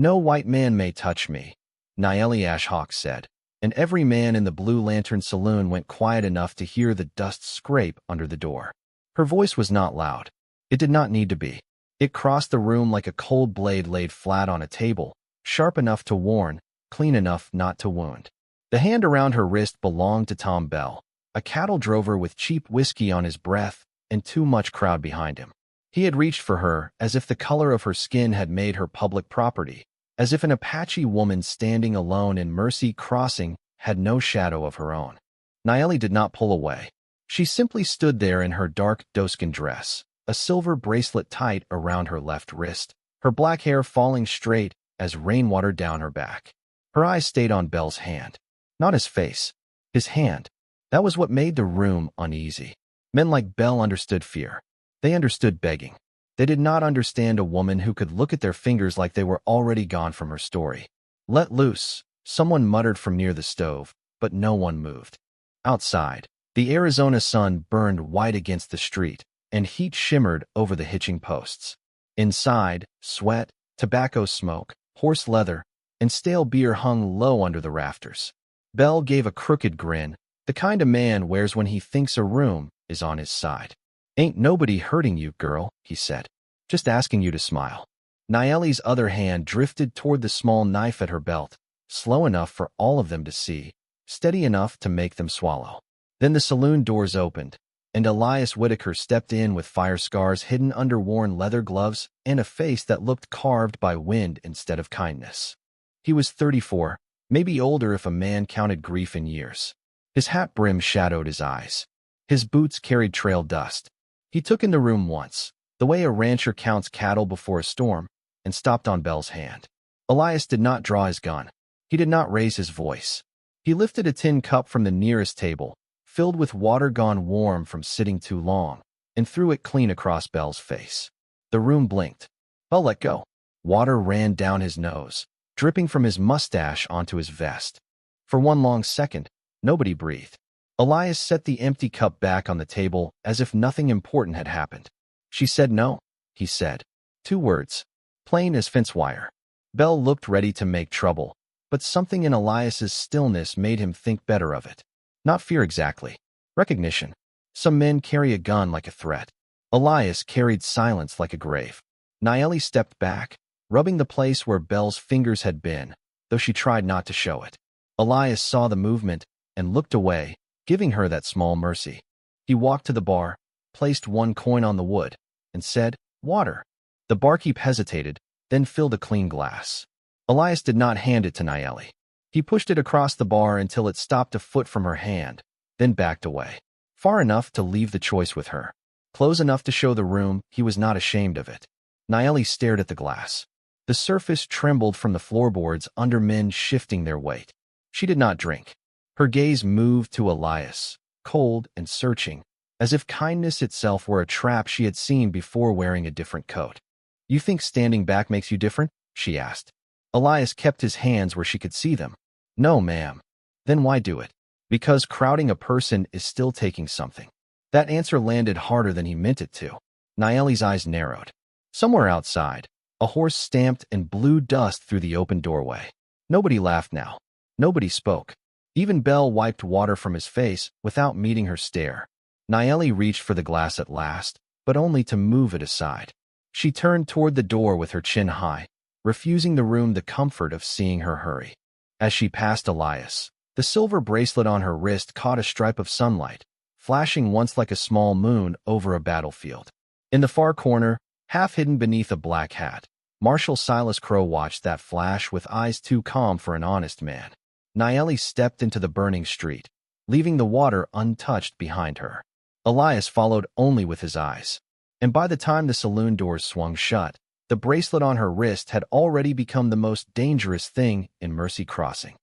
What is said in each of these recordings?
"No white man may touch me," Nyeli Ashoka said, and every man in the Blue Lantern saloon went quiet enough to hear the dust scrape under the door. Her voice was not loud. It did not need to be. It crossed the room like a cold blade laid flat on a table, sharp enough to warn, clean enough not to wound. The hand around her wrist belonged to Tom Bell, a cattle drover with cheap whiskey on his breath and too much crowd behind him. He had reached for her as if the color of her skin had made her public property, as if an Apache woman standing alone in Mercy Crossing had no shadow of her own. Nyeli did not pull away. She simply stood there in her dark doeskin dress, a silver bracelet tight around her left wrist, her black hair falling straight as rainwater down her back. Her eyes stayed on Bell's hand. Not his face. His hand. That was what made the room uneasy. Men like Bell understood fear. They understood begging. They did not understand a woman who could look at their fingers like they were already gone from her story. "Let loose," someone muttered from near the stove, but no one moved. Outside, the Arizona sun burned white against the street, and heat shimmered over the hitching posts. Inside, sweat, tobacco smoke, horse leather, and stale beer hung low under the rafters. Bell gave a crooked grin, the kind a man wears when he thinks a room is on his side. "Ain't nobody hurting you, girl," he said. "Just asking you to smile." Nyeli's other hand drifted toward the small knife at her belt, slow enough for all of them to see, steady enough to make them swallow. Then the saloon doors opened, and Elias Whitaker stepped in with fire scars hidden under worn leather gloves and a face that looked carved by wind instead of kindness. He was 34, maybe older if a man counted grief in years. His hat brim shadowed his eyes. His boots carried trail dust. He took in the room once, the way a rancher counts cattle before a storm, and stopped on Bell's hand. Elias did not draw his gun. He did not raise his voice. He lifted a tin cup from the nearest table, filled with water gone warm from sitting too long, and threw it clean across Bell's face. The room blinked. Bell let go. Water ran down his nose, dripping from his mustache onto his vest. For one long second, nobody breathed. Elias set the empty cup back on the table as if nothing important had happened. "She said no," he said. 2 words. Plain as fence wire. Bell looked ready to make trouble, but something in Elias's stillness made him think better of it. Not fear exactly. Recognition. Some men carry a gun like a threat. Elias carried silence like a grave. Nyeli stepped back, rubbing the place where Bell's fingers had been, though she tried not to show it. Elias saw the movement and looked away, giving her that small mercy. He walked to the bar, placed 1 coin on the wood, and said, "Water." The barkeep hesitated, then filled a clean glass. Elias did not hand it to Nyeli. He pushed it across the bar until it stopped a foot from her hand, then backed away. Far enough to leave the choice with her. Close enough to show the room he was not ashamed of it. Nyeli stared at the glass. The surface trembled from the floorboards under men shifting their weight. She did not drink. Her gaze moved to Elias, cold and searching, as if kindness itself were a trap she had seen before wearing a different coat. "You think standing back makes you different?" she asked. Elias kept his hands where she could see them. "No, ma'am." "Then why do it?" "Because crowding a person is still taking something." That answer landed harder than he meant it to. Nyeli's eyes narrowed. Somewhere outside, a horse stamped and blew dust through the open doorway. Nobody laughed now. Nobody spoke. Even Bell wiped water from his face without meeting her stare. Nyeli reached for the glass at last, but only to move it aside. She turned toward the door with her chin high, refusing the room the comfort of seeing her hurry. As she passed Elias, the silver bracelet on her wrist caught a stripe of sunlight, flashing once like a small moon over a battlefield. In the far corner, half hidden beneath a black hat, Marshal Silas Crow watched that flash with eyes too calm for an honest man. Nyeli stepped into the burning street, leaving the water untouched behind her. Elias followed only with his eyes. And by the time the saloon doors swung shut, the bracelet on her wrist had already become the most dangerous thing in Mercy Crossing.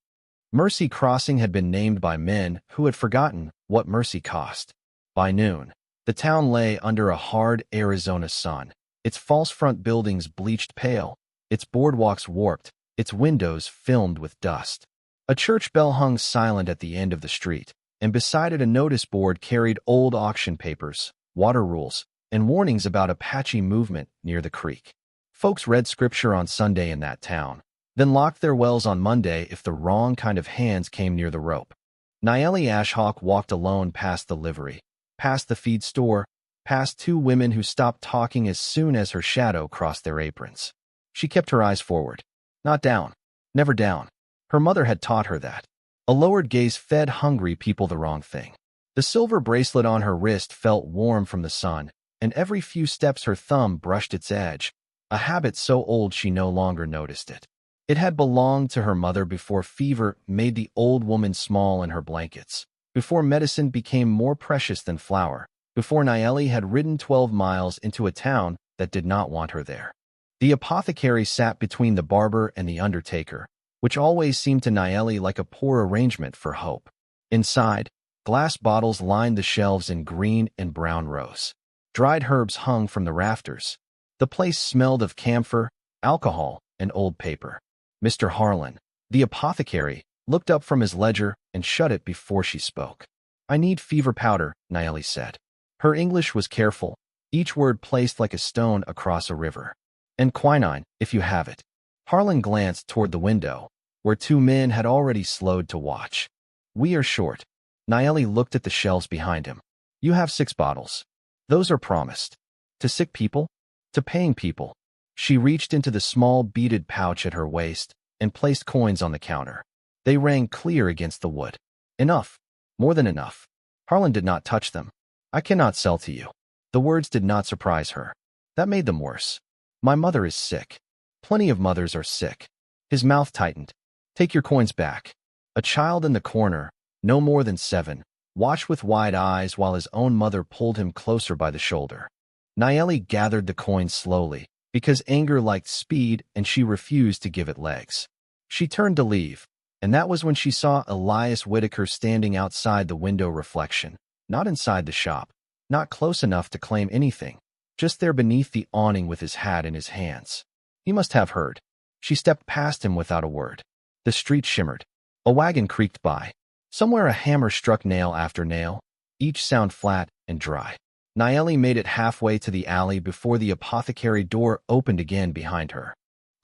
Mercy Crossing had been named by men who had forgotten what mercy cost. By noon, the town lay under a hard Arizona sun, its false front buildings bleached pale, its boardwalks warped, its windows filmed with dust. A church bell hung silent at the end of the street, and beside it a notice board carried old auction papers, water rules, and warnings about Apache movement near the creek. Folks read scripture on Sunday in that town, then locked their wells on Monday if the wrong kind of hands came near the rope. Nyeli Ashoka walked alone past the livery, past the feed store, past two women who stopped talking as soon as her shadow crossed their aprons. She kept her eyes forward, not down, never down. Her mother had taught her that. A lowered gaze fed hungry people the wrong thing. The silver bracelet on her wrist felt warm from the sun, and every few steps her thumb brushed its edge, a habit so old she no longer noticed it. It had belonged to her mother before fever made the old woman small in her blankets, before medicine became more precious than flour, before Nyeli had ridden 12 miles into a town that did not want her there. The apothecary sat between the barber and the undertaker, which always seemed to Nyeli like a poor arrangement for hope. Inside, glass bottles lined the shelves in green and brown rows. Dried herbs hung from the rafters. The place smelled of camphor, alcohol, and old paper. Mr. Harlan, the apothecary, looked up from his ledger and shut it before she spoke. "I need fever powder," Nyeli said. Her English was careful, each word placed like a stone across a river. "And quinine, if you have it." Harlan glanced toward the window, where two men had already slowed to watch. "We are short." Nyeli looked at the shelves behind him. "You have 6 bottles. Those are promised. To sick people? To paying people." She reached into the small beaded pouch at her waist and placed coins on the counter. They rang clear against the wood. "Enough. More than enough." Harlan did not touch them. "I cannot sell to you." The words did not surprise her. That made them worse. "My mother is sick. Plenty of mothers are sick." His mouth tightened. "Take your coins back." A child in the corner, no more than 7, watched with wide eyes while his own mother pulled him closer by the shoulder. Nyeli gathered the coins slowly, because anger liked speed and she refused to give it legs. She turned to leave, and that was when she saw Elias Whitaker standing outside the window reflection, not inside the shop, not close enough to claim anything, just there beneath the awning with his hat in his hands. He must have heard. She stepped past him without a word. The street shimmered. A wagon creaked by. Somewhere a hammer struck nail after nail, each sound flat and dry. Nyeli made it halfway to the alley before the apothecary door opened again behind her.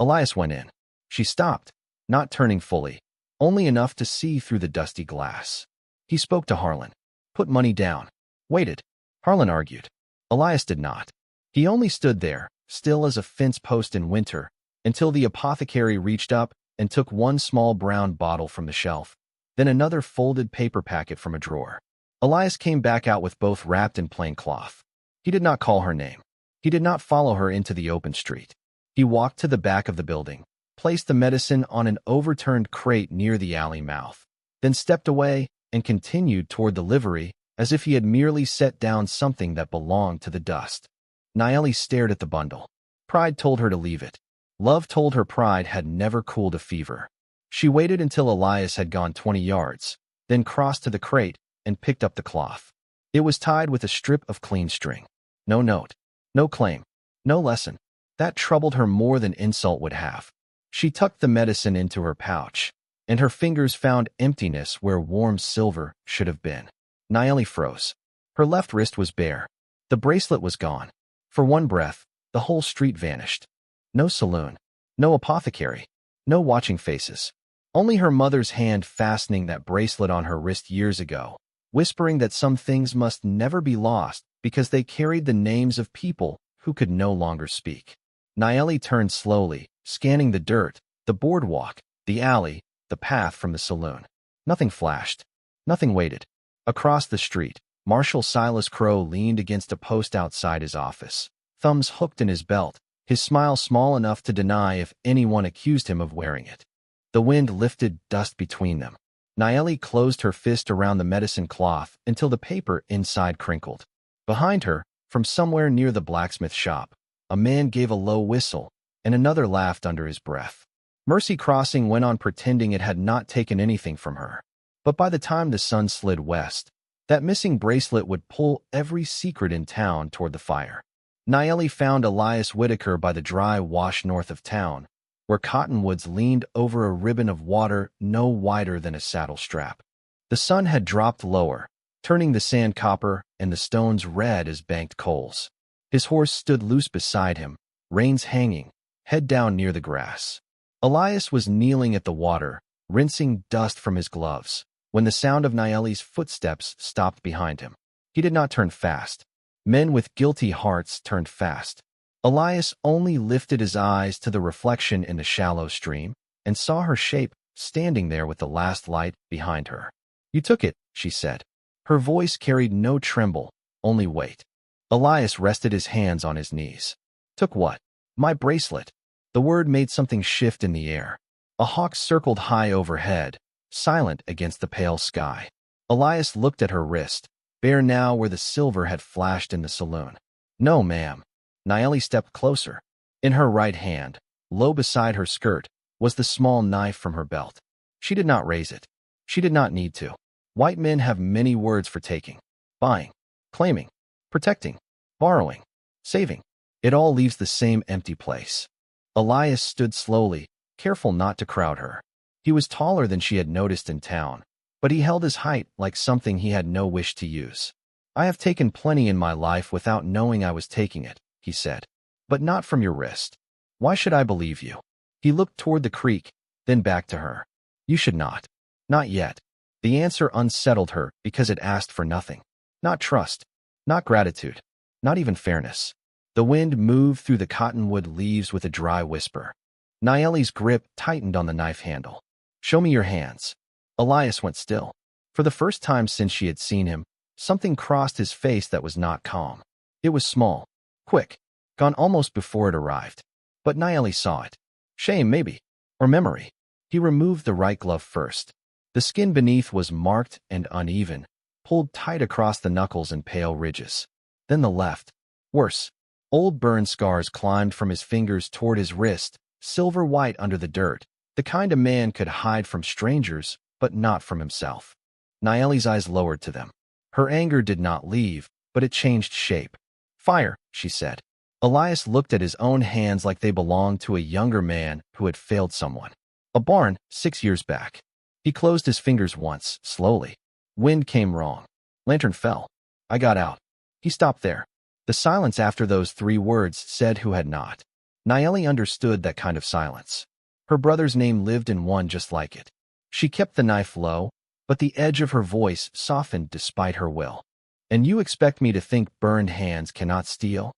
Elias went in. She stopped, not turning fully, only enough to see through the dusty glass. He spoke to Harlan. "Put money down." "Waited." Harlan argued. Elias did not. He only stood there, still as a fence post in winter, until the apothecary reached up and took one small brown bottle from the shelf, then another folded paper packet from a drawer. Elias came back out with both wrapped in plain cloth. He did not call her name. He did not follow her into the open street. He walked to the back of the building, placed the medicine on an overturned crate near the alley mouth, then stepped away and continued toward the livery as if he had merely set down something that belonged to the dust. Nyeli stared at the bundle. Pride told her to leave it. Love told her pride had never cooled a fever. She waited until Elias had gone 20 yards, then crossed to the crate and picked up the cloth. It was tied with a strip of clean string. No note, no claim, no lesson. That troubled her more than insult would have. She tucked the medicine into her pouch, and her fingers found emptiness where warm silver should have been. Nyeli froze. Her left wrist was bare. The bracelet was gone. For one breath, the whole street vanished. No saloon, no apothecary, no watching faces. Only her mother's hand fastening that bracelet on her wrist years ago, whispering that some things must never be lost because they carried the names of people who could no longer speak. Nyeli turned slowly, scanning the dirt, the boardwalk, the alley, the path from the saloon. Nothing flashed. Nothing waited. Across the street, Marshal Silas Crow leaned against a post outside his office, thumbs hooked in his belt, his smile small enough to deny if anyone accused him of wearing it. The wind lifted dust between them. Nyeli closed her fist around the medicine cloth until the paper inside crinkled. Behind her, from somewhere near the blacksmith shop, a man gave a low whistle, and another laughed under his breath. Mercy Crossing went on pretending it had not taken anything from her. But by the time the sun slid west, that missing bracelet would pull every secret in town toward the fire. Nyeli found Elias Whitaker by the dry wash north of town, where cottonwoods leaned over a ribbon of water no wider than a saddle strap. The sun had dropped lower, turning the sand copper and the stones red as banked coals. His horse stood loose beside him, reins hanging, head down near the grass. Elias was kneeling at the water, rinsing dust from his gloves, when the sound of Nyeli's footsteps stopped behind him. He did not turn fast. Men with guilty hearts turned fast. Elias only lifted his eyes to the reflection in the shallow stream and saw her shape standing there with the last light behind her. "You took it," she said. Her voice carried no tremble, only weight. Elias rested his hands on his knees. "Took what?" "My bracelet." The word made something shift in the air. A hawk circled high overhead, silent against the pale sky. Elias looked at her wrist, bare now where the silver had flashed in the saloon. "No, ma'am." Nyeli stepped closer. In her right hand, low beside her skirt, was the small knife from her belt. She did not raise it. She did not need to. White men have many words for taking, buying, claiming, protecting, borrowing, saving. It all leaves the same empty place. Elias stood slowly, careful not to crowd her. He was taller than she had noticed in town, but he held his height like something he had no wish to use. "I have taken plenty in my life without knowing I was taking it," he said. "But not from your wrist. Why should I believe you?" He looked toward the creek, then back to her. "You should not. Not yet." The answer unsettled her because it asked for nothing. Not trust, not gratitude, not even fairness. The wind moved through the cottonwood leaves with a dry whisper. Nyeli's grip tightened on the knife handle. "Show me your hands." Elias went still. For the first time since she had seen him, something crossed his face that was not calm. It was small, quick, gone almost before it arrived. But Nyeli saw it. Shame, maybe, or memory. He removed the right glove first. The skin beneath was marked and uneven, pulled tight across the knuckles in pale ridges. Then the left. Worse. Old burn scars climbed from his fingers toward his wrist, silver white under the dirt, the kind a man could hide from strangers, but not from himself. Nyeli's eyes lowered to them. Her anger did not leave, but it changed shape. "Fire," she said. Elias looked at his own hands like they belonged to a younger man who had failed someone. A barn, 6 years back. He closed his fingers once, slowly. Wind came wrong. Lantern fell. "I got out." He stopped there. The silence after those 3 words said who had not. Nyeli understood that kind of silence. Her brother's name lived in one just like it. She kept the knife low, but the edge of her voice softened despite her will. "And you expect me to think burned hands cannot steal?"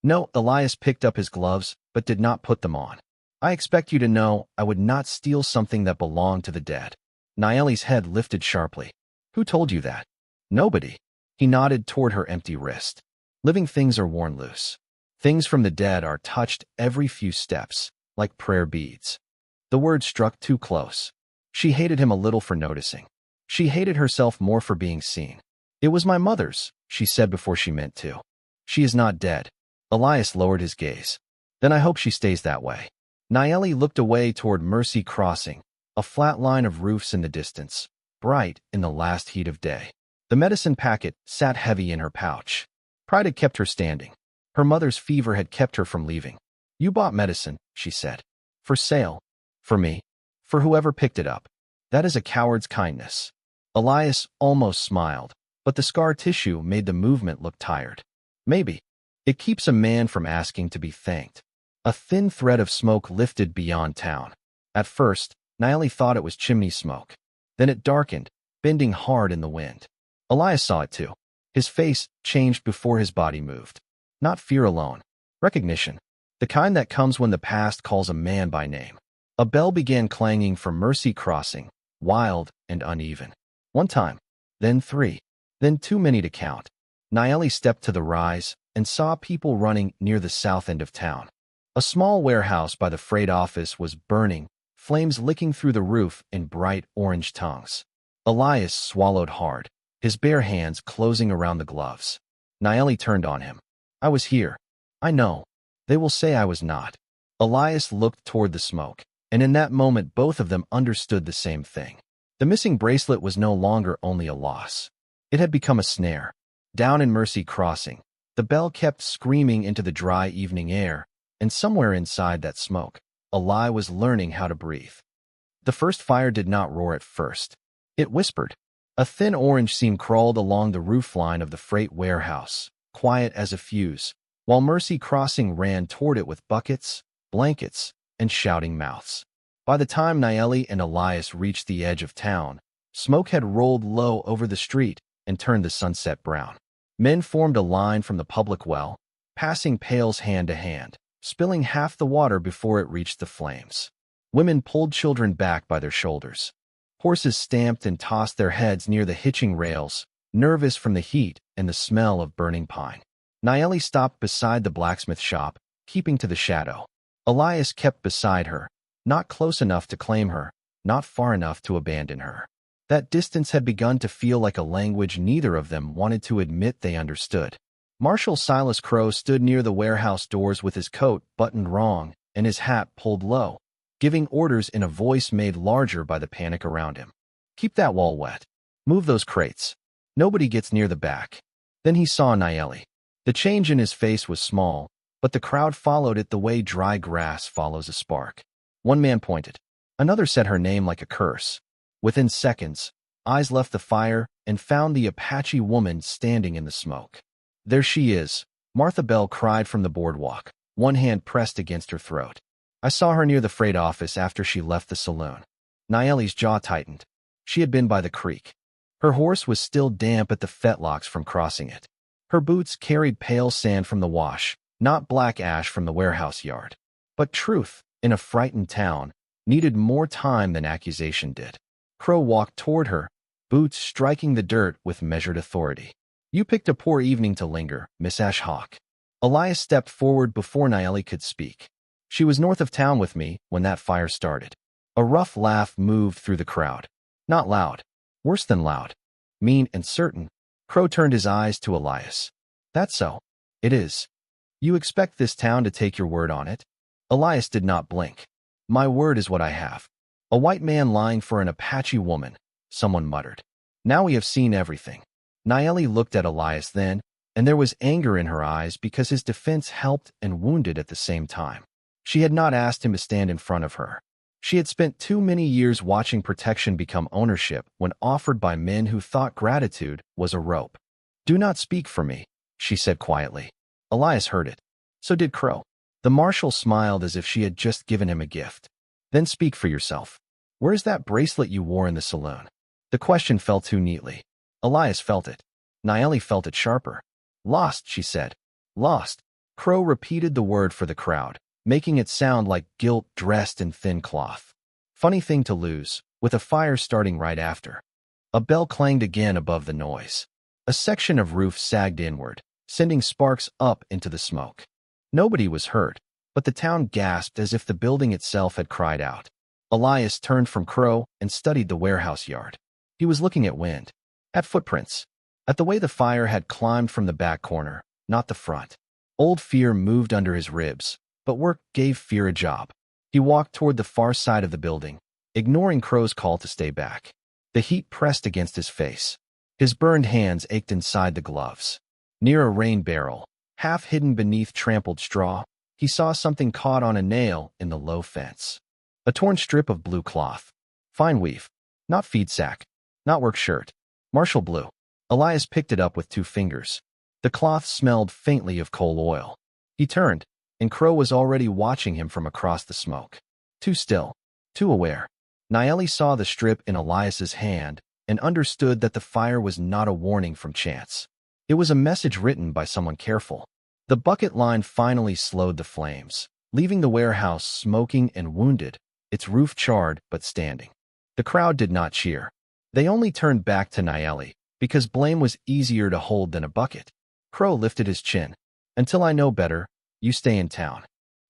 "No." Elias picked up his gloves, but did not put them on. "I expect you to know I would not steal something that belonged to the dead." Nyeli's head lifted sharply. "Who told you that?" "Nobody." He nodded toward her empty wrist. "Living things are worn loose. Things from the dead are touched every few steps, like prayer beads." The word struck too close. She hated him a little for noticing. She hated herself more for being seen. "It was my mother's," she said before she meant to. "She is not dead." Elias lowered his gaze. "Then I hope she stays that way." Nyeli looked away toward Mercy Crossing, a flat line of roofs in the distance, bright in the last heat of day. The medicine packet sat heavy in her pouch. Pride had kept her standing. Her mother's fever had kept her from leaving. "You bought medicine," she said. "For sale. For me. For whoever picked it up. That is a coward's kindness." Elias almost smiled, but the scar tissue made the movement look tired. "Maybe. It keeps a man from asking to be thanked." A thin thread of smoke lifted beyond town. At first, Nyeli thought it was chimney smoke. Then it darkened, bending hard in the wind. Elias saw it too. His face changed before his body moved. Not fear alone. Recognition. The kind that comes when the past calls a man by name. A bell began clanging for Mercy Crossing, wild and uneven. 1 time, then 3, then too many to count. Nyeli stepped to the rise and saw people running near the south end of town. A small warehouse by the freight office was burning, flames licking through the roof in bright orange tongues. Elias swallowed hard, his bare hands closing around the gloves. Nyeli turned on him. "I was here. I know. They will say I was not." Elias looked toward the smoke, and in that moment both of them understood the same thing. The missing bracelet was no longer only a loss. It had become a snare. Down in Mercy Crossing, the bell kept screaming into the dry evening air, and somewhere inside that smoke, a lie was learning how to breathe. The first fire did not roar at first. It whispered. A thin orange seam crawled along the roofline of the freight warehouse, quiet as a fuse, while Mercy Crossing ran toward it with buckets, blankets, and shouting mouths. By the time Nyeli and Elias reached the edge of town, smoke had rolled low over the street and turned the sunset brown. Men formed a line from the public well, passing pails hand to hand, spilling half the water before it reached the flames. Women pulled children back by their shoulders. Horses stamped and tossed their heads near the hitching rails, nervous from the heat and the smell of burning pine. Nyeli stopped beside the blacksmith shop, keeping to the shadow. Elias kept beside her, not close enough to claim her, not far enough to abandon her. That distance had begun to feel like a language neither of them wanted to admit they understood. Marshal Silas Crow stood near the warehouse doors with his coat buttoned wrong and his hat pulled low, giving orders in a voice made larger by the panic around him. Keep that wall wet. Move those crates. Nobody gets near the back. Then he saw Nyeli. The change in his face was small, but the crowd followed it the way dry grass follows a spark. One man pointed. Another said her name like a curse. Within seconds, eyes left the fire and found the Apache woman standing in the smoke. There she is, Martha Bell cried from the boardwalk, one hand pressed against her throat. I saw her near the freight office after she left the saloon. Nyeli's jaw tightened. She had been by the creek. Her horse was still damp at the fetlocks from crossing it. Her boots carried pale sand from the wash, not black ash from the warehouse yard. But truth, in a frightened town, needed more time than accusation did. Crow walked toward her, boots striking the dirt with measured authority. You picked a poor evening to linger, Miss Ashoka. Elias stepped forward before Nyeli could speak. She was north of town with me when that fire started. A rough laugh moved through the crowd. Not loud. Worse than loud. Mean and certain. Crow turned his eyes to Elias. That's so. It is. You expect this town to take your word on it? Elias did not blink. My word is what I have. A white man lying for an Apache woman, someone muttered. Now we have seen everything. Nyeli looked at Elias then, and there was anger in her eyes because his defense helped and wounded at the same time. She had not asked him to stand in front of her. She had spent too many years watching protection become ownership when offered by men who thought gratitude was a rope. Do not speak for me, she said quietly. Elias heard it. So did Crow. The marshal smiled as if she had just given him a gift. Then speak for yourself. Where's that bracelet you wore in the saloon? The question fell too neatly. Elias felt it. Nyeli felt it sharper. Lost, she said. Lost. Crow repeated the word for the crowd, making it sound like guilt dressed in thin cloth. Funny thing to lose, with a fire starting right after. A bell clanged again above the noise. A section of roof sagged inward, sending sparks up into the smoke. Nobody was hurt, but the town gasped as if the building itself had cried out. Elias turned from Crow and studied the warehouse yard. He was looking at wind, at footprints, at the way the fire had climbed from the back corner, not the front. Old fear moved under his ribs, but work gave fear a job. He walked toward the far side of the building, ignoring Crow's call to stay back. The heat pressed against his face. His burned hands ached inside the gloves. Near a rain barrel, half hidden beneath trampled straw, he saw something caught on a nail in the low fence. A torn strip of blue cloth. Fine weave. Not feed sack. Not work shirt. Marshal blue. Elias picked it up with 2 fingers. The cloth smelled faintly of coal oil. He turned, and Crow was already watching him from across the smoke. Too still. Too aware. Nyeli saw the strip in Elias's hand and understood that the fire was not a warning from chance. It was a message written by someone careful. The bucket line finally slowed the flames, leaving the warehouse smoking and wounded, its roof charred but standing. The crowd did not cheer. They only turned back to Nyeli, because blame was easier to hold than a bucket. Crow lifted his chin. Until I know better, you stay in town.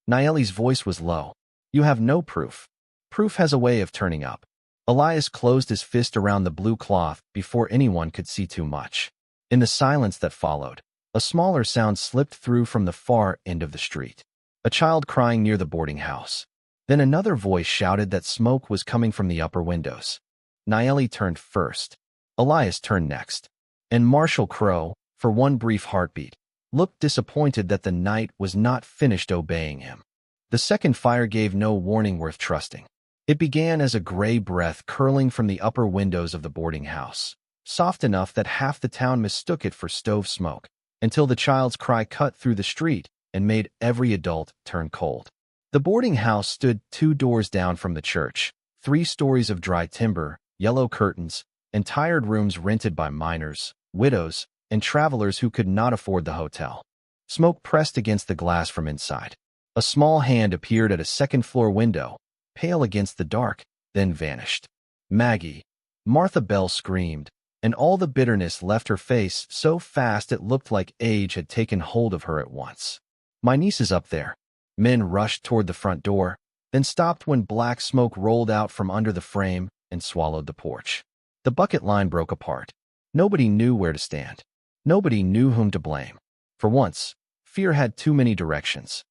Nyeli's voice was low. You have no proof. Proof has a way of turning up. Elias closed his fist around the blue cloth before anyone could see too much. In the silence that followed, a smaller sound slipped through from the far end of the street. A child crying near the boarding house. Then another voice shouted that smoke was coming from the upper windows. Nyeli turned first. Elias turned next. And Marshal Crow, for one brief heartbeat, looked disappointed that the night was not finished obeying him. The second fire gave no warning worth trusting. It began as a gray breath curling from the upper windows of the boarding house, soft enough that half the town mistook it for stove smoke, until the child's cry cut through the street and made every adult turn cold. The boarding house stood 2 doors down from the church, 3 stories of dry timber, yellow curtains, and tired rooms rented by miners, widows, and travelers who could not afford the hotel. Smoke pressed against the glass from inside. A small hand appeared at a second-floor window, pale against the dark, then vanished. Maggie. Martha Bell screamed, and all the bitterness left her face so fast it looked like age had taken hold of her at once. My niece is up there. Men rushed toward the front door, then stopped when black smoke rolled out from under the frame and swallowed the porch. The bucket line broke apart. Nobody knew where to stand. Nobody knew whom to blame. For once, fear had too many directions.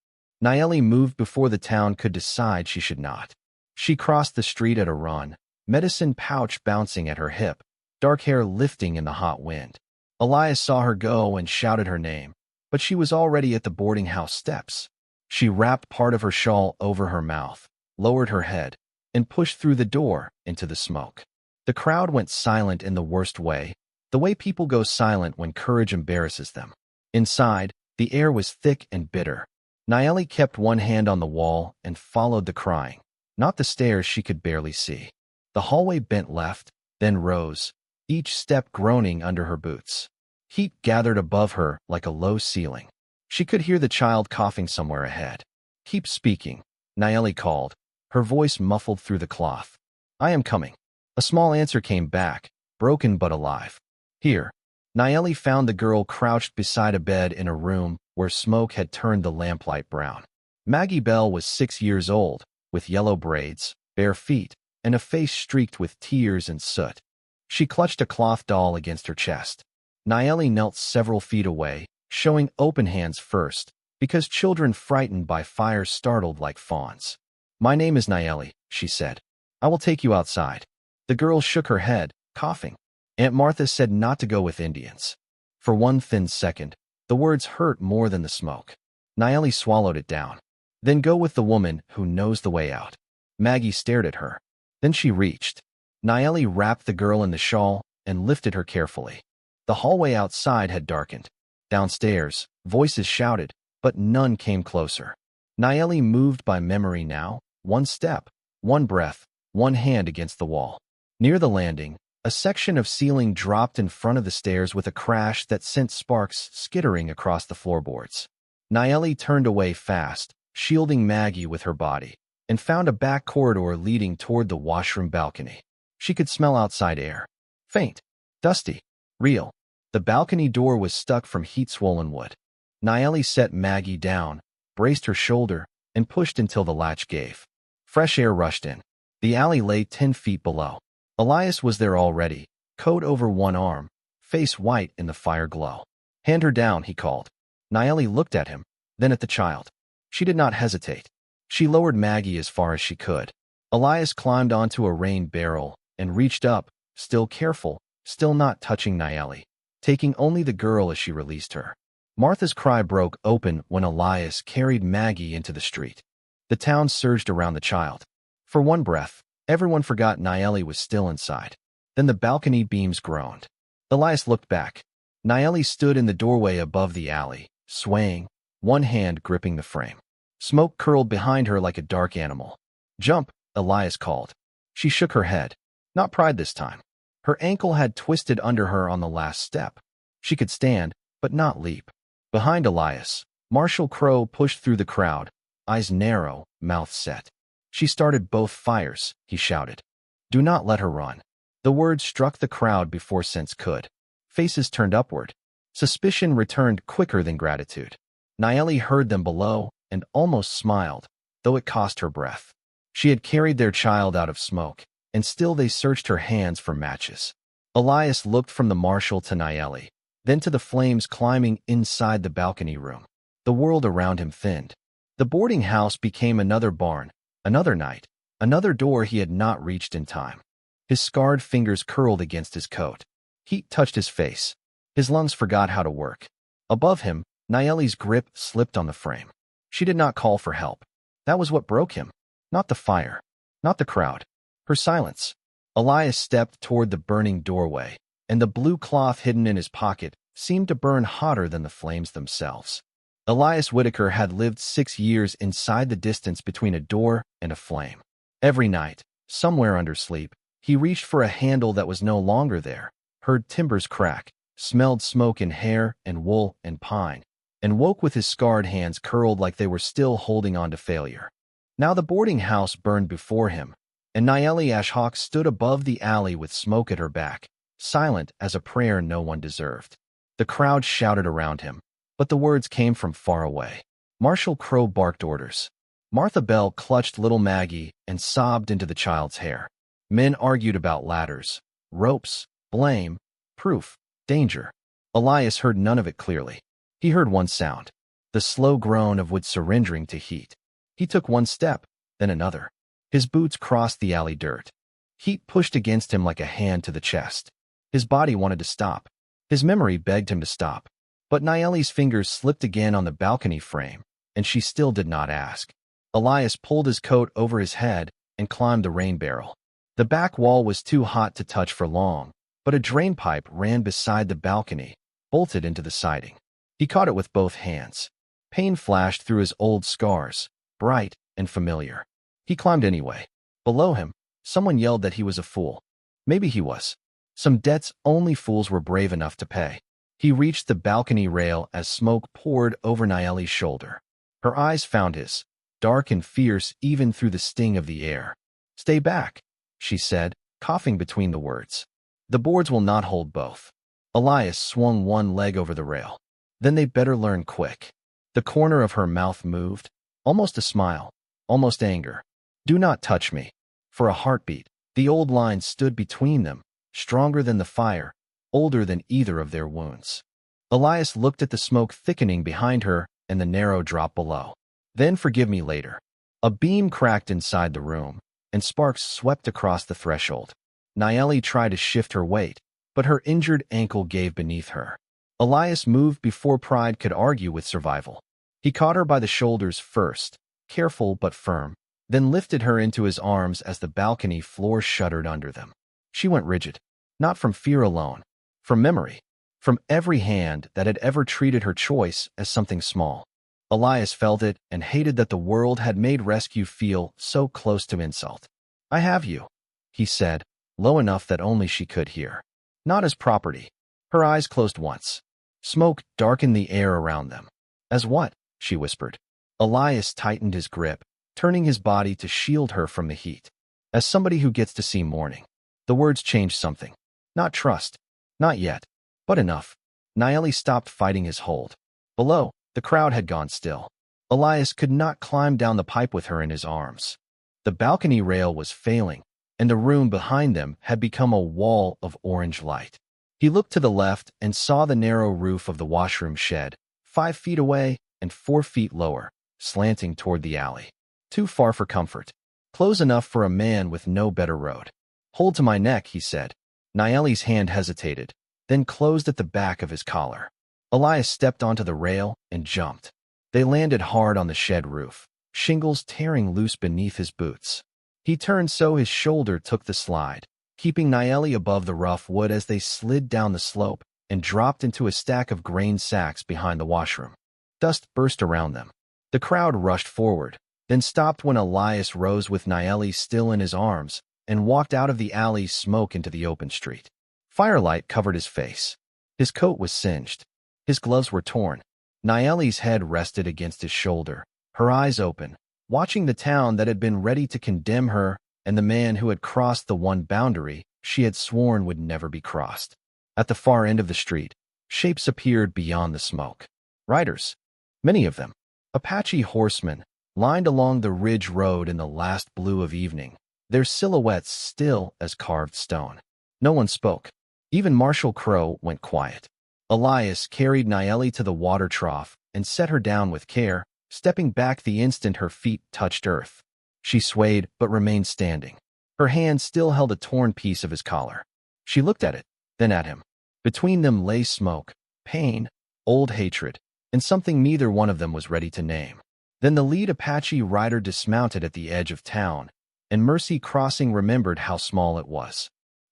Nyeli moved before the town could decide she should not. She crossed the street at a run, medicine pouch bouncing at her hip, dark hair lifting in the hot wind. Elias saw her go and shouted her name, but she was already at the boarding house steps. She wrapped part of her shawl over her mouth, lowered her head, and pushed through the door into the smoke. The crowd went silent in the worst way, the way people go silent when courage embarrasses them. Inside, the air was thick and bitter. Nyeli kept one hand on the wall and followed the crying, not the stairs she could barely see. The hallway bent left, then rose, each step groaning under her boots. Heat gathered above her like a low ceiling. She could hear the child coughing somewhere ahead. "Keep speaking," Nyeli called, her voice muffled through the cloth. "I am coming." A small answer came back, broken but alive. "Here." Nyeli found the girl crouched beside a bed in a room where smoke had turned the lamplight brown. Maggie Bell was 6 years old, with yellow braids, bare feet, and a face streaked with tears and soot. She clutched a cloth doll against her chest. Nyeli knelt several feet away, showing open hands first, because children frightened by fire startled like fawns. "My name is Nyeli," she said. "I will take you outside." The girl shook her head, coughing. Aunt Martha said not to go with Indians. For one thin second, the words hurt more than the smoke. Nyeli swallowed it down. "Then go with the woman who knows the way out." Maggie stared at her. Then she reached. Nyeli wrapped the girl in the shawl and lifted her carefully. The hallway outside had darkened. Downstairs, voices shouted, but none came closer. Nyeli moved by memory now, one step, one breath, one hand against the wall. Near the landing, a section of ceiling dropped in front of the stairs with a crash that sent sparks skittering across the floorboards. Nyeli turned away fast, shielding Maggie with her body, and found a back corridor leading toward the washroom balcony. She could smell outside air. Faint, dusty, real. The balcony door was stuck from heat-swollen wood. Nyeli set Maggie down, braced her shoulder, and pushed until the latch gave. Fresh air rushed in. The alley lay 10 feet below. Elias was there already, coat over one arm, face white in the fire glow. "Hand her down," he called. Nyeli looked at him, then at the child. She did not hesitate. She lowered Maggie as far as she could. Elias climbed onto a rain barrel and reached up, still careful, still not touching Nyeli, taking only the girl as she released her. Martha's cry broke open when Elias carried Maggie into the street. The town surged around the child. For one breath, everyone forgot Nyeli was still inside. Then the balcony beams groaned. Elias looked back. Nyeli stood in the doorway above the alley, swaying, one hand gripping the frame. Smoke curled behind her like a dark animal. "Jump," Elias called. She shook her head. Not pride this time. Her ankle had twisted under her on the last step. She could stand, but not leap. Behind Elias, Marshal Crow pushed through the crowd, eyes narrow, mouth set. "She started both fires," he shouted. "Do not let her run." The words struck the crowd before sense could. Faces turned upward. Suspicion returned quicker than gratitude. Nyeli heard them below and almost smiled, though it cost her breath. She had carried their child out of smoke, and still they searched her hands for matches. Elias looked from the marshal to Nyeli, then to the flames climbing inside the balcony room. The world around him thinned. The boarding house became another barn, another night, another door he had not reached in time. His scarred fingers curled against his coat. Heat touched his face. His lungs forgot how to work. Above him, Nyeli's grip slipped on the frame. She did not call for help. That was what broke him. Not the fire. Not the crowd. Her silence. Elias stepped toward the burning doorway, and the blue cloth hidden in his pocket seemed to burn hotter than the flames themselves. Elias Whitaker had lived 6 years inside the distance between a door and a flame. Every night, somewhere under sleep, he reached for a handle that was no longer there, heard timbers crack, smelled smoke in hair and wool and pine, and woke with his scarred hands curled like they were still holding on to failure. Now the boarding house burned before him, and Nyeli Ashoka stood above the alley with smoke at her back, silent as a prayer no one deserved. The crowd shouted around him, but the words came from far away. Marshal Crow barked orders. Martha Bell clutched little Maggie and sobbed into the child's hair. Men argued about ladders, ropes, blame, proof, danger. Elias heard none of it clearly. He heard one sound, the slow groan of wood surrendering to heat. He took one step, then another. His boots crossed the alley dirt. Heat pushed against him like a hand to the chest. His body wanted to stop. His memory begged him to stop. But Nyeli's fingers slipped again on the balcony frame, and she still did not ask. Elias pulled his coat over his head and climbed the rain barrel. The back wall was too hot to touch for long, but a drain pipe ran beside the balcony, bolted into the siding. He caught it with both hands. Pain flashed through his old scars, bright and familiar. He climbed anyway. Below him, someone yelled that he was a fool. Maybe he was. Some debts only fools were brave enough to pay. He reached the balcony rail as smoke poured over Nyeli's shoulder. Her eyes found his, dark and fierce even through the sting of the air. "Stay back," she said, coughing between the words. "The boards will not hold both." Elias swung one leg over the rail. "Then they better learn quick." The corner of her mouth moved, almost a smile, almost anger. "Do not touch me." For a heartbeat, the old line stood between them, stronger than the fire, older than either of their wounds. Elias looked at the smoke thickening behind her and the narrow drop below. "Then forgive me later." A beam cracked inside the room, and sparks swept across the threshold. Nyeli tried to shift her weight, but her injured ankle gave beneath her. Elias moved before pride could argue with survival. He caught her by the shoulders first, careful but firm, then lifted her into his arms as the balcony floor shuddered under them. She went rigid, not from fear alone, from memory, from every hand that had ever treated her choice as something small. Elias felt it and hated that the world had made rescue feel so close to insult. "I have you," he said, low enough that only she could hear. "Not as property." Her eyes closed once. Smoke darkened the air around them. "As what?" she whispered. Elias tightened his grip, turning his body to shield her from the heat. "As somebody who gets to see morning." The words changed something. Not trust. Not yet. But enough. Nyeli stopped fighting his hold. Below, the crowd had gone still. Elias could not climb down the pipe with her in his arms. The balcony rail was failing, and the room behind them had become a wall of orange light. He looked to the left and saw the narrow roof of the washroom shed, 5 feet away and 4 feet lower, slanting toward the alley. Too far for comfort. Close enough for a man with no better road. "Hold to my neck," he said. Nyeli's hand hesitated, then closed at the back of his collar. Elias stepped onto the rail and jumped. They landed hard on the shed roof, shingles tearing loose beneath his boots. He turned so his shoulder took the slide, keeping Nyeli above the rough wood as they slid down the slope and dropped into a stack of grain sacks behind the washroom. Dust burst around them. The crowd rushed forward, then stopped when Elias rose with Nyeli still in his arms and walked out of the alley's smoke into the open street. Firelight covered his face. His coat was singed. His gloves were torn. Nyeli's head rested against his shoulder, her eyes open, watching the town that had been ready to condemn her and the man who had crossed the one boundary she had sworn would never be crossed. At the far end of the street, shapes appeared beyond the smoke. Riders. Many of them. Apache horsemen, lined along the ridge road in the last blue of evening, their silhouettes still as carved stone. No one spoke. Even Marshal Crow went quiet. Elias carried Nyeli to the water trough and set her down with care, stepping back the instant her feet touched earth. She swayed but remained standing. Her hand still held a torn piece of his collar. She looked at it, then at him. Between them lay smoke, pain, old hatred, and something neither one of them was ready to name. Then the lead Apache rider dismounted at the edge of town, and Mercy Crossing remembered how small it was.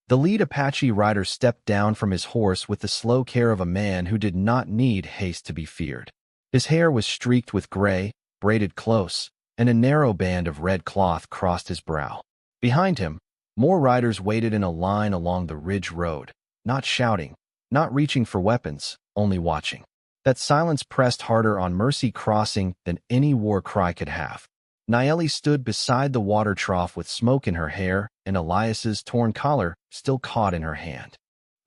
The lead Apache rider stepped down from his horse with the slow care of a man who did not need haste to be feared. His hair was streaked with gray, braided close, and a narrow band of red cloth crossed his brow. Behind him, more riders waited in a line along the ridge road, not shouting, not reaching for weapons, only watching. That silence pressed harder on Mercy Crossing than any war cry could have. Nyeli stood beside the water trough with smoke in her hair and Elias's torn collar still caught in her hand.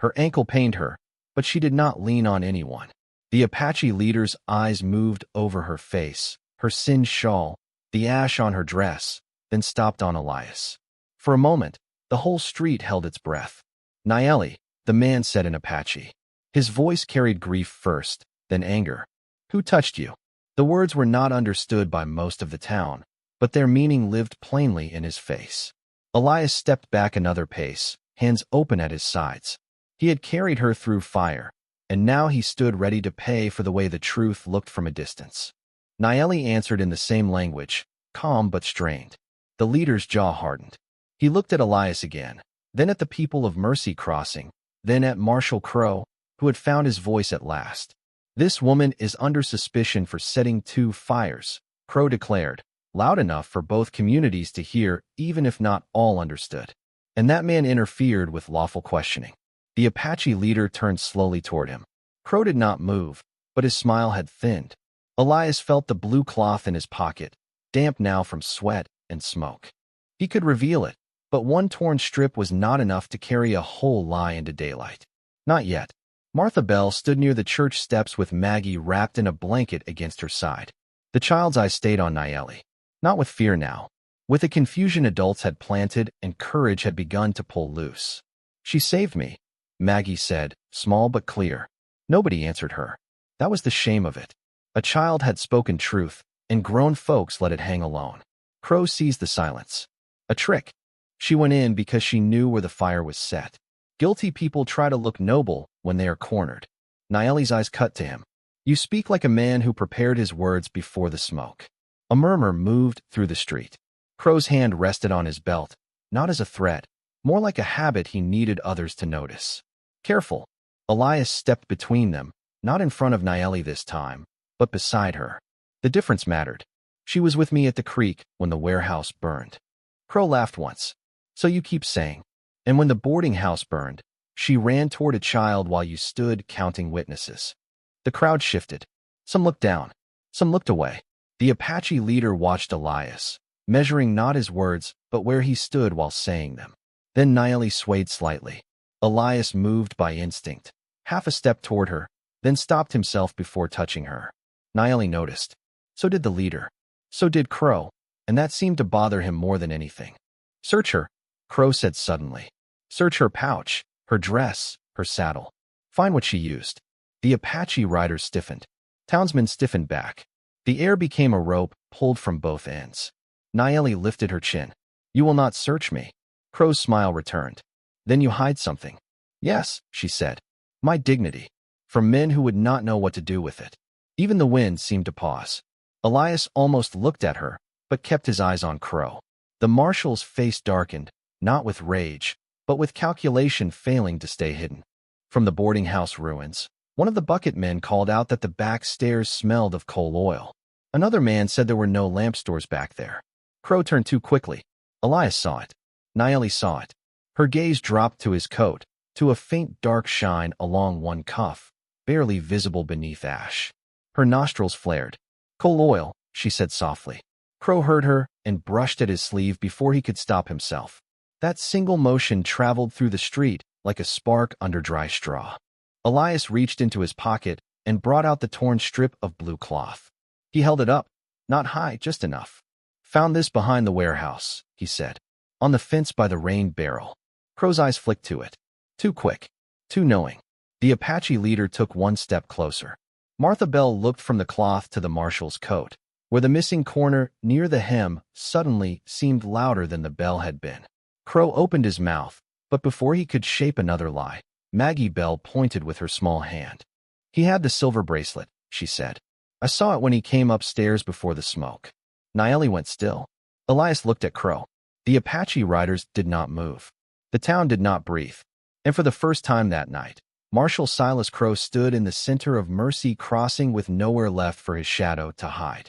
Her ankle pained her, but she did not lean on anyone. The Apache leader's eyes moved over her face, her singed shawl, the ash on her dress, then stopped on Elias. For a moment, the whole street held its breath. Nyeli, the man said in Apache. His voice carried grief first, then anger. Who touched you? The words were not understood by most of the town, but their meaning lived plainly in his face. Elias stepped back another pace, hands open at his sides. He had carried her through fire, and now he stood ready to pay for the way the truth looked from a distance. Nyeli answered in the same language, calm but strained. The leader's jaw hardened. He looked at Elias again, then at the people of Mercy Crossing, then at Marshal Crow, who had found his voice at last. This woman is under suspicion for setting 2 fires, Crow declared, loud enough for both communities to hear even if not all understood. And that man interfered with lawful questioning. The Apache leader turned slowly toward him. Crow did not move, but his smile had thinned. Elias felt the blue cloth in his pocket, damp now from sweat and smoke. He could reveal it, but one torn strip was not enough to carry a whole lie into daylight. Not yet. Martha Bell stood near the church steps with Maggie wrapped in a blanket against her side. The child's eyes stayed on Nyeli. Not with fear now. With the confusion adults had planted and courage had begun to pull loose. She saved me, Maggie said, small but clear. Nobody answered her. That was the shame of it. A child had spoken truth, and grown folks let it hang alone. Crow seized the silence. A trick. She went in because she knew where the fire was set. Guilty people try to look noble when they are cornered. Nyeli's eyes cut to him. You speak like a man who prepared his words before the smoke. A murmur moved through the street. Crow's hand rested on his belt, not as a threat, more like a habit he needed others to notice. Careful. Elias stepped between them, not in front of Nyeli this time, but beside her. The difference mattered. She was with me at the creek when the warehouse burned. Crow laughed once. So you keep saying. And when the boarding house burned, she ran toward a child while you stood counting witnesses. The crowd shifted. Some looked down. Some looked away. The Apache leader watched Elias, measuring not his words, but where he stood while saying them. Then Nyeli swayed slightly. Elias moved by instinct, half a step toward her, then stopped himself before touching her. Nyeli noticed. So did the leader. So did Crow, and that seemed to bother him more than anything. Search her, Crow said suddenly. Search her pouch, her dress, her saddle. Find what she used. The Apache riders stiffened. Townsmen stiffened back. The air became a rope pulled from both ends. Nyeli lifted her chin. You will not search me. Crow's smile returned. Then you hide something. Yes, she said. My dignity. From men who would not know what to do with it. Even the wind seemed to pause. Elias almost looked at her, but kept his eyes on Crow. The marshal's face darkened, not with rage, but with calculation failing to stay hidden. From the boarding house ruins, one of the bucket men called out that the back stairs smelled of coal oil. Another man said there were no lamp stores back there. Crow turned too quickly. Elias saw it. Nyeli saw it. Her gaze dropped to his coat, to a faint dark shine along one cuff, barely visible beneath ash. Her nostrils flared. Coal oil, she said softly. Crow heard her and brushed at his sleeve before he could stop himself. That single motion traveled through the street like a spark under dry straw. Elias reached into his pocket and brought out the torn strip of blue cloth. He held it up, not high, just enough. Found this behind the warehouse, he said. On the fence by the rain barrel. Crow's eyes flicked to it. Too quick. Too knowing. The Apache leader took one step closer. Martha Bell looked from the cloth to the marshal's coat, where the missing corner near the hem suddenly seemed louder than the bell had been. Crow opened his mouth, but before he could shape another lie, Maggie Bell pointed with her small hand. He had the silver bracelet, she said. I saw it when he came upstairs before the smoke. Nyeli went still. Elias looked at Crow. The Apache riders did not move. The town did not breathe. And for the first time that night, Marshal Silas Crow stood in the center of Mercy Crossing with nowhere left for his shadow to hide.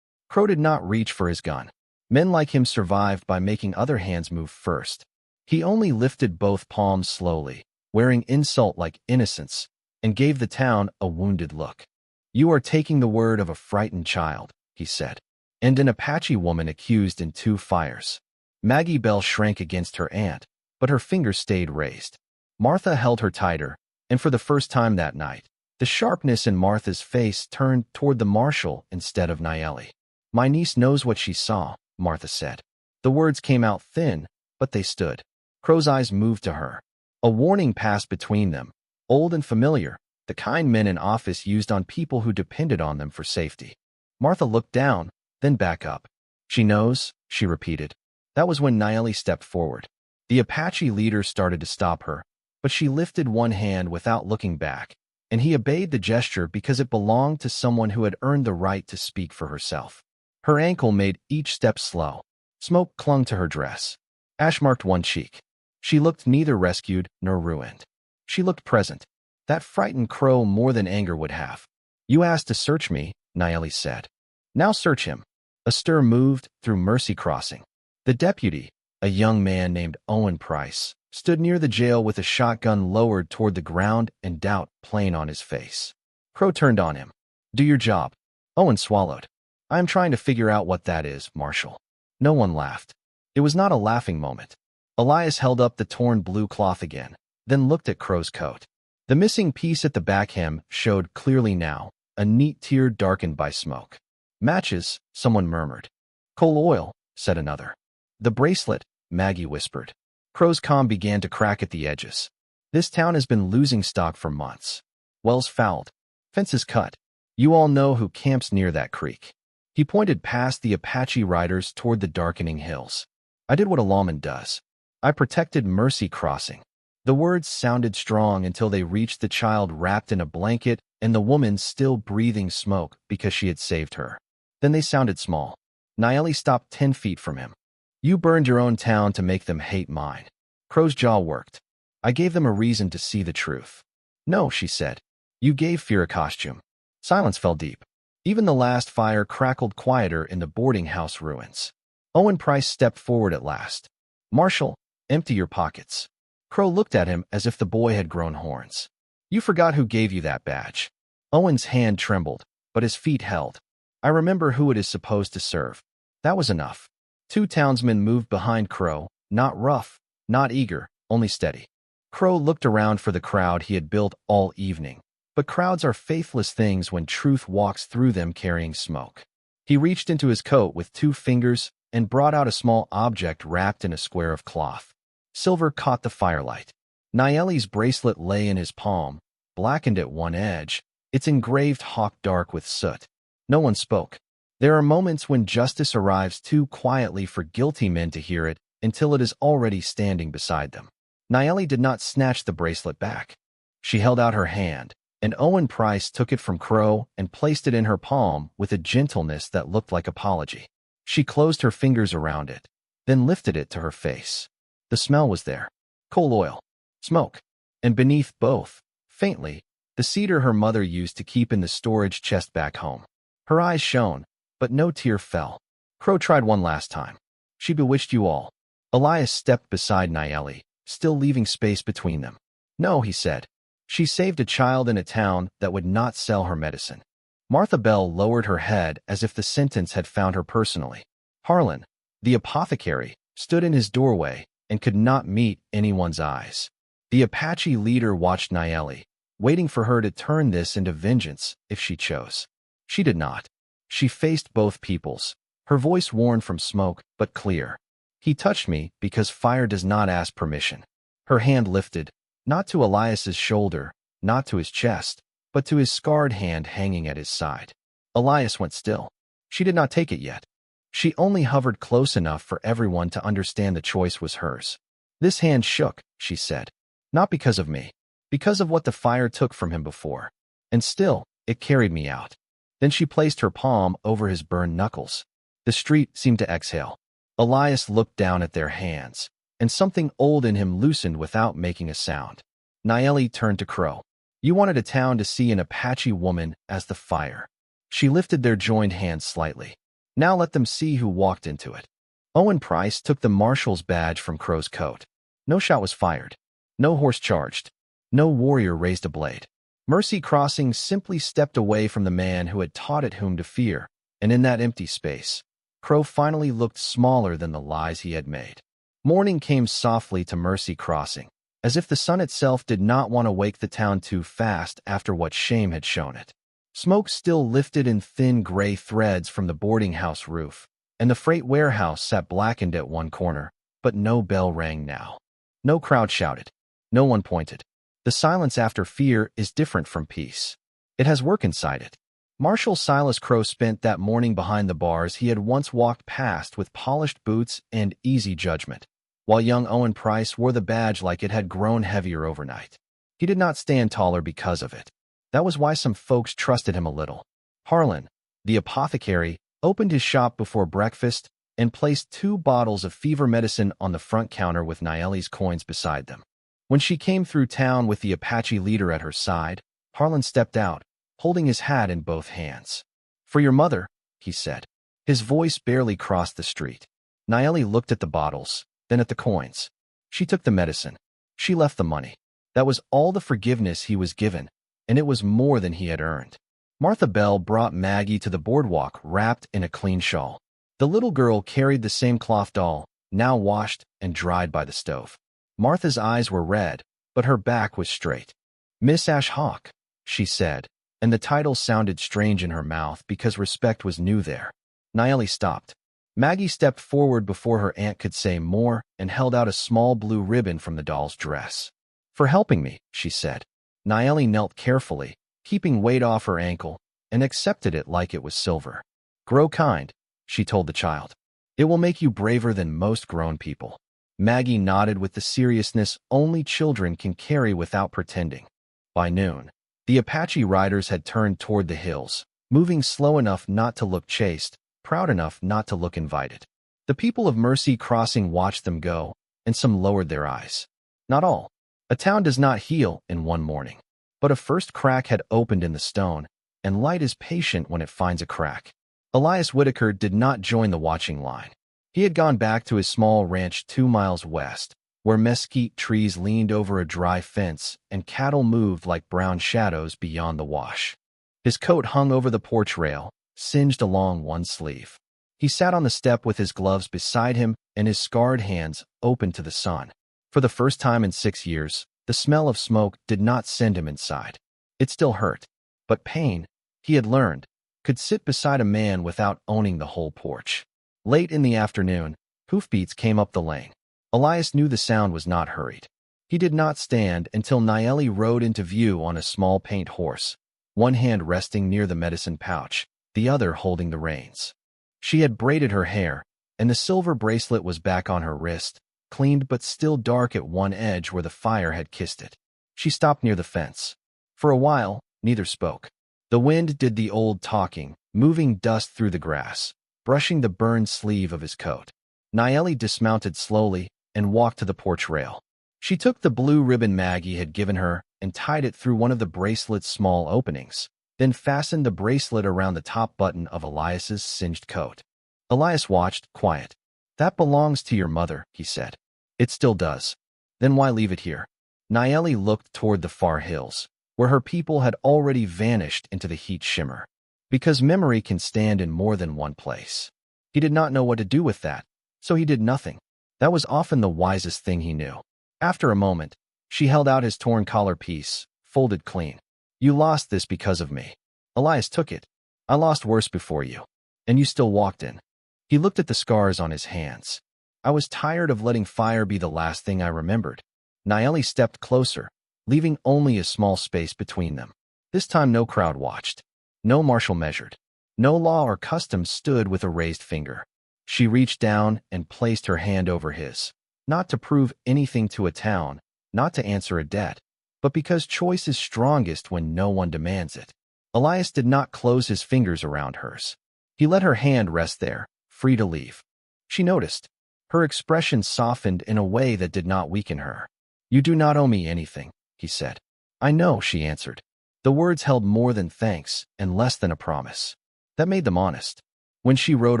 Crow did not reach for his gun. Men like him survived by making other hands move first. He only lifted both palms slowly, wearing insult like innocence, and gave the town a wounded look. "You are taking the word of a frightened child," he said, "and an Apache woman accused in 2 fires." Maggie Bell shrank against her aunt, but her fingers stayed raised. Martha held her tighter, and for the first time that night, the sharpness in Martha's face turned toward the marshal instead of Nyeli. "My niece knows what she saw," Martha said. The words came out thin, but they stood. Crow's eyes moved to her. A warning passed between them, old and familiar, the kind men in office used on people who depended on them for safety. Martha looked down, then back up. "She knows," she repeated. That was when Nyeli stepped forward. The Apache leader started to stop her, but she lifted one hand without looking back, and he obeyed the gesture because it belonged to someone who had earned the right to speak for herself. Her ankle made each step slow. Smoke clung to her dress. Ash marked one cheek. She looked neither rescued nor ruined. She looked present. That frightened Crow more than anger would have. "You asked to search me," Nyeli said. "Now search him." A stir moved through Mercy Crossing. The deputy, a young man named Owen Price, stood near the jail with a shotgun lowered toward the ground and doubt plain on his face. Crow turned on him. "Do your job." Owen swallowed. "I am trying to figure out what that is, Marshal." No one laughed. It was not a laughing moment. Elias held up the torn blue cloth again, then looked at Crow's coat. The missing piece at the back hem showed clearly now, a neat tear darkened by smoke. "Matches," someone murmured. "Coal oil," said another. "The bracelet," Maggie whispered. Crow's calm began to crack at the edges. "This town has been losing stock for months. Wells fouled. Fences cut. You all know who camps near that creek." He pointed past the Apache riders toward the darkening hills. "I did what a lawman does. I protected Mercy Crossing." The words sounded strong until they reached the child wrapped in a blanket and the woman still breathing smoke because she had saved her. Then they sounded small. Nyeli stopped 10 feet from him. "You burned your own town to make them hate mine." Crow's jaw worked. "I gave them a reason to see the truth." "No," she said. "You gave fear a costume." Silence fell deep. Even the last fire crackled quieter in the boarding house ruins. Owen Price stepped forward at last. "Marshal, empty your pockets." Crow looked at him as if the boy had grown horns. "You forgot who gave you that badge." Owen's hand trembled, but his feet held. "I remember who it is supposed to serve." That was enough. 2 townsmen moved behind Crow, not rough, not eager, only steady. Crow looked around for the crowd he had built all evening, but crowds are faithless things when truth walks through them carrying smoke. He reached into his coat with 2 fingers and brought out a small object wrapped in a square of cloth. Silver caught the firelight. Nyeli's bracelet lay in his palm, blackened at one edge, its engraved hawk dark with soot. No one spoke. There are moments when justice arrives too quietly for guilty men to hear it until it is already standing beside them. Nyeli did not snatch the bracelet back. She held out her hand, and Owen Price took it from Crow and placed it in her palm with a gentleness that looked like apology. She closed her fingers around it, then lifted it to her face. The smell was there. Coal oil. Smoke. And beneath both, faintly, the cedar her mother used to keep in the storage chest back home. Her eyes shone, but no tear fell. Crow tried one last time. "She bewitched you all." Elias stepped beside Nyeli, still leaving space between them. "No," he said. "She saved a child in a town that would not sell her medicine." Martha Bell lowered her head as if the sentence had found her personally. Harlan, the apothecary, stood in his doorway and could not meet anyone's eyes. The Apache leader watched Nyeli, waiting for her to turn this into vengeance if she chose. She did not. She faced both peoples, her voice worn from smoke but clear. "He touched me because fire does not ask permission." Her hand lifted, not to Elias's shoulder, not to his chest, but to his scarred hand hanging at his side. Elias went still. She did not take it yet. She only hovered close enough for everyone to understand the choice was hers. "This hand shook," she said. "Not because of me. Because of what the fire took from him before. And still, it carried me out." Then she placed her palm over his burned knuckles. The street seemed to exhale. Elias looked down at their hands, and something old in him loosened without making a sound. Nyeli turned to Crow. You wanted a town to see an Apache woman as the fire. She lifted their joined hands slightly. Now let them see who walked into it. Owen Price took the marshal's badge from Crow's coat. No shot was fired. No horse charged. No warrior raised a blade. Mercy Crossing simply stepped away from the man who had taught it whom to fear, and in that empty space, Crow finally looked smaller than the lies he had made. Morning came softly to Mercy Crossing, as if the sun itself did not want to wake the town too fast after what shame had shown it. Smoke still lifted in thin gray threads from the boarding house roof, and the freight warehouse sat blackened at one corner, but no bell rang now. No crowd shouted. No one pointed. The silence after fear is different from peace. It has work inside it. Marshal Silas Crow spent that morning behind the bars he had once walked past with polished boots and easy judgment, while young Owen Price wore the badge like it had grown heavier overnight. He did not stand taller because of it. That was why some folks trusted him a little. Harlan, the apothecary, opened his shop before breakfast and placed 2 bottles of fever medicine on the front counter with Nyeli's coins beside them. When she came through town with the Apache leader at her side, Harlan stepped out, holding his hat in both hands. "For your mother," he said. His voice barely crossed the street. Nyeli looked at the bottles, then at the coins. She took the medicine. She left the money. That was all the forgiveness he was given, and it was more than he had earned. Martha Bell brought Maggie to the boardwalk wrapped in a clean shawl. The little girl carried the same cloth doll, now washed and dried by the stove. Martha's eyes were red, but her back was straight. "Miss Ashoka," she said, and the title sounded strange in her mouth because respect was new there. Nyeli stopped. Maggie stepped forward before her aunt could say more and held out a small blue ribbon from the doll's dress. "For helping me," she said. Nyeli knelt carefully, keeping weight off her ankle, and accepted it like it was silver. "Grow kind," she told the child. "It will make you braver than most grown people." Maggie nodded with the seriousness only children can carry without pretending. By noon, the Apache riders had turned toward the hills, moving slow enough not to look chased, proud enough not to look invited. The people of Mercy Crossing watched them go, and some lowered their eyes. Not all. A town does not heal in one morning. But a first crack had opened in the stone, and light is patient when it finds a crack. Elias Whitaker did not join the watching line. He had gone back to his small ranch 2 miles west, where mesquite trees leaned over a dry fence and cattle moved like brown shadows beyond the wash. His coat hung over the porch rail, singed along one sleeve. He sat on the step with his gloves beside him and his scarred hands open to the sun. For the first time in 6 years, the smell of smoke did not send him inside. It still hurt, but pain, he had learned, could sit beside a man without owning the whole porch. Late in the afternoon, hoofbeats came up the lane. Elias knew the sound was not hurried. He did not stand until Nyeli rode into view on a small paint horse, one hand resting near the medicine pouch, the other holding the reins. She had braided her hair, and the silver bracelet was back on her wrist, cleaned but still dark at one edge where the fire had kissed it. She stopped near the fence. For a while, neither spoke. The wind did the old talking, moving dust through the grass, brushing the burned sleeve of his coat. Nyeli dismounted slowly and walked to the porch rail. She took the blue ribbon Maggie had given her and tied it through one of the bracelet's small openings, then fastened the bracelet around the top button of Elias's singed coat. Elias watched, quiet. "That belongs to your mother," he said. "It still does. Then why leave it here?" Nyeli looked toward the far hills, where her people had already vanished into the heat shimmer. Because memory can stand in more than one place. He did not know what to do with that, so he did nothing. That was often the wisest thing he knew. After a moment, she held out his torn collar piece, folded clean. "You lost this because of me. Elias took it. I lost worse before you. And you still walked in." He looked at the scars on his hands. "I was tired of letting fire be the last thing I remembered." Nyeli stepped closer, leaving only a small space between them. This time no crowd watched. No marshal measured. No law or custom stood with a raised finger. She reached down and placed her hand over his, not to prove anything to a town, not to answer a debt, but because choice is strongest when no one demands it. Elias did not close his fingers around hers. He let her hand rest there, free to leave. She noticed. Her expression softened in a way that did not weaken her. "You do not owe me anything," he said. I know, she answered. The words held more than thanks and less than a promise. That made them honest. When she rode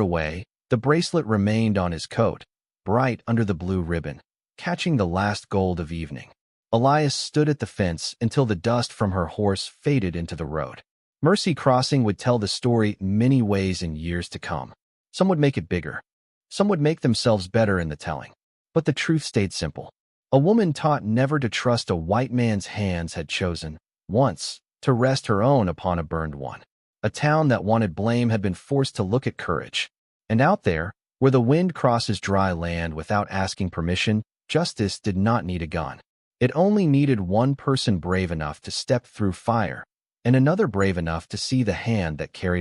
away, the bracelet remained on his coat, bright under the blue ribbon, catching the last gold of evening. Elias stood at the fence until the dust from her horse faded into the road. Mercy Crossing would tell the story many ways in years to come. Some would make it bigger. Some would make themselves better in the telling. But the truth stayed simple. A woman taught never to trust a white man's hands had chosen, once, to rest her own upon a burned one. A town that wanted blame had been forced to look at courage. And out there, where the wind crosses dry land without asking permission, justice did not need a gun. It only needed one person brave enough to step through fire, and another brave enough to see the hand that carried